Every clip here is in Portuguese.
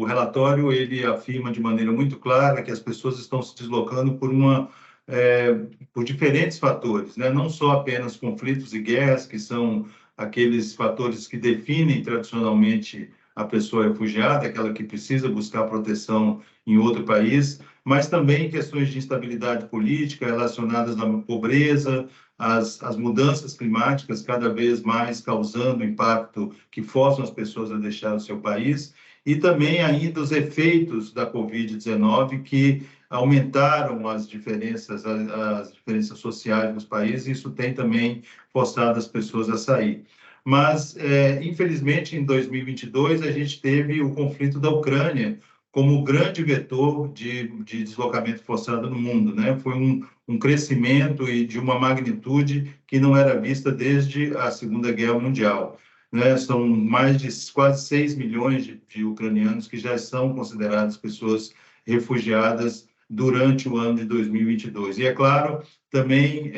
o relatório ele afirma de maneira muito clara que as pessoas estão se deslocando por diferentes fatores, né? Não só apenas conflitos e guerras, que são aqueles fatores que definem tradicionalmente a pessoa refugiada, aquela que precisa buscar proteção em outro país, mas também questões de instabilidade política relacionadas à pobreza, as mudanças climáticas cada vez mais causando impacto que forçam as pessoas a deixar o seu país, e também ainda os efeitos da Covid-19 que aumentaram as diferenças sociais nos países, e isso tem também forçado as pessoas a sair. Mas, infelizmente, em 2022, a gente teve o conflito da Ucrânia como o grande vetor de deslocamento forçado no mundo, né? Foi um crescimento e de uma magnitude que não era vista desde a Segunda Guerra Mundial, né? São mais de quase 6 milhões de ucranianos que já são considerados pessoas refugiadas durante o ano de 2022. E, é claro, também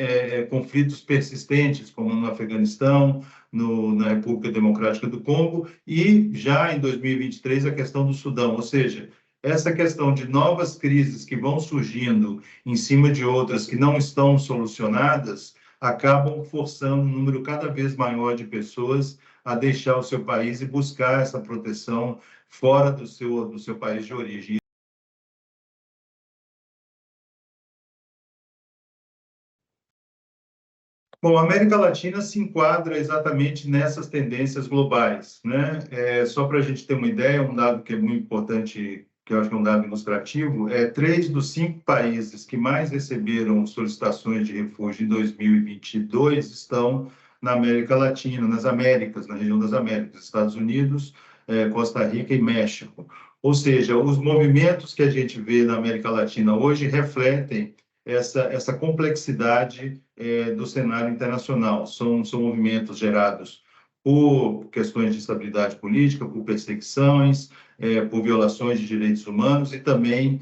conflitos persistentes, como no Afeganistão, na República Democrática do Congo, e já em 2023 a questão do Sudão, ou seja, essa questão de novas crises que vão surgindo em cima de outras que não estão solucionadas, acabam forçando um número cada vez maior de pessoas a deixar o seu país e buscar essa proteção fora do seu país de origem. Bom, a América Latina se enquadra exatamente nessas tendências globais, né? Só para a gente ter uma ideia, um dado que é muito importante, que eu acho que é um dado ilustrativo, 3 dos 5 países que mais receberam solicitações de refúgio em 2022 estão na América Latina, nas Américas, na região das Américas, Estados Unidos, Costa Rica e México. Ou seja, os movimentos que a gente vê na América Latina hoje refletem essa complexidade do cenário internacional. São movimentos gerados por questões de estabilidade política, por perseguições, por violações de direitos humanos e também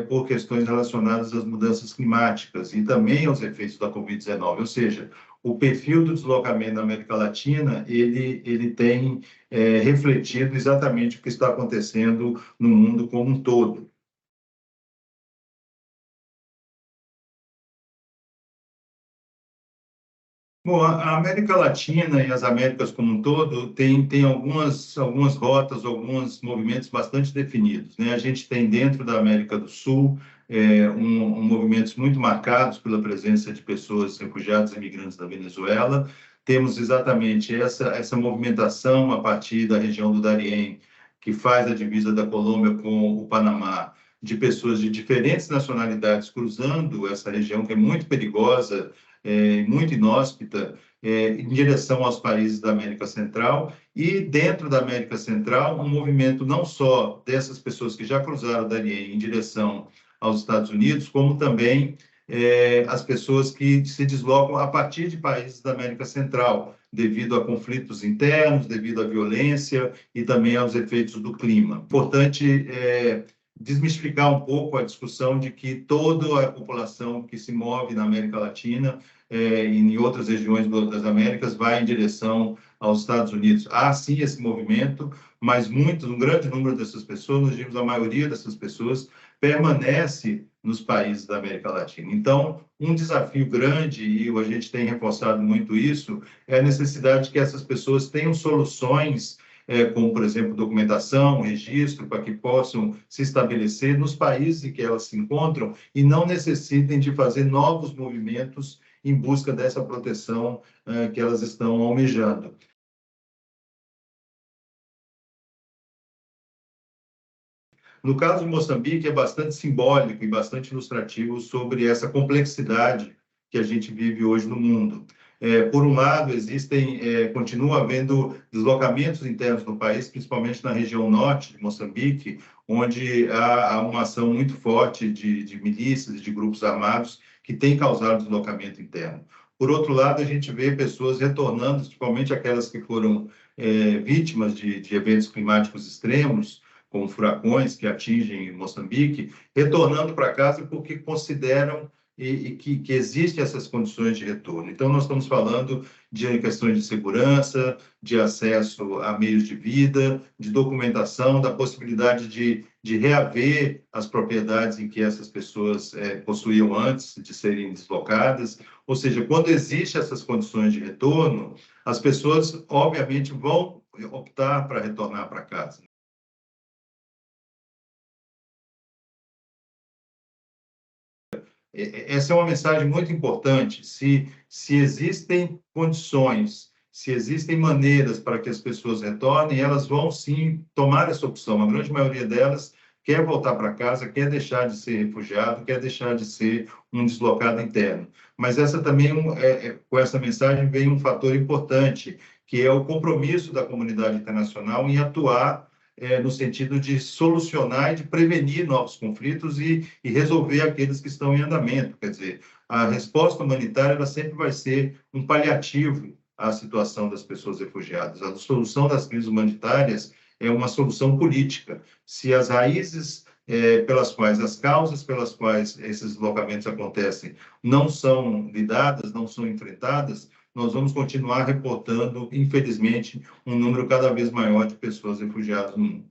por questões relacionadas às mudanças climáticas e também aos efeitos da Covid-19. Ou seja, o perfil do deslocamento na América Latina, ele tem refletido exatamente o que está acontecendo no mundo como um todo. Bom, a América Latina e as Américas como um todo tem algumas rotas, alguns movimentos bastante definidos, né? A gente tem dentro da América do Sul movimentos muito marcados pela presença de pessoas refugiadas e imigrantes da Venezuela. Temos exatamente essa movimentação a partir da região do Darién, que faz a divisa da Colômbia com o Panamá, de pessoas de diferentes nacionalidades cruzando essa região que é muito perigosa, muito inóspita, em direção aos países da América Central, e dentro da América Central, um movimento não só dessas pessoas que já cruzaram o Darién em direção aos Estados Unidos, como também as pessoas que se deslocam a partir de países da América Central, devido a conflitos internos, devido à violência e também aos efeitos do clima. Importante desmistificar um pouco a discussão de que toda a população que se move na América Latina e em outras regiões das Américas vai em direção aos Estados Unidos. Há sim esse movimento, mas um grande número dessas pessoas, nós vimos a maioria dessas pessoas, permanece nos países da América Latina. Então, um desafio grande, e a gente tem reforçado muito isso, é a necessidade que essas pessoas tenham soluções como, por exemplo, documentação, registro, para que possam se estabelecer nos países em que elas se encontram e não necessitem de fazer novos movimentos em busca dessa proteção que elas estão almejando. No caso de Moçambique, é bastante simbólico e bastante ilustrativo sobre essa complexidade que a gente vive hoje no mundo. Por um lado, continua havendo deslocamentos internos no país, principalmente na região norte de Moçambique, onde há uma ação muito forte de milícias e de grupos armados que tem causado deslocamento interno. Por outro lado, a gente vê pessoas retornando, principalmente aquelas que foram vítimas de eventos climáticos extremos, como furacões que atingem Moçambique, retornando para casa porque consideram e que existem essas condições de retorno. Então, nós estamos falando de questões de segurança, de acesso a meios de vida, de documentação, da possibilidade de reaver as propriedades em que essas pessoas possuíam antes de serem deslocadas. Ou seja, quando existem essas condições de retorno, as pessoas, obviamente, vão optar para retornar para casa. Essa é uma mensagem muito importante. Se existem condições, se existem maneiras para que as pessoas retornem, elas vão sim tomar essa opção. A grande maioria delas quer voltar para casa, quer deixar de ser refugiado, quer deixar de ser um deslocado interno. Mas essa também, com essa mensagem, vem um fator importante, que é o compromisso da comunidade internacional em atuar no sentido de solucionar e de prevenir novos conflitos e resolver aqueles que estão em andamento. Quer dizer, a resposta humanitária ela sempre vai ser um paliativo à situação das pessoas refugiadas. A solução das crises humanitárias é uma solução política. Se as raízes pelas quais, as causas pelas quais esses deslocamentos acontecem não são lidadas, não são enfrentadas, nós vamos continuar reportando, infelizmente, um número cada vez maior de pessoas refugiadas no mundo.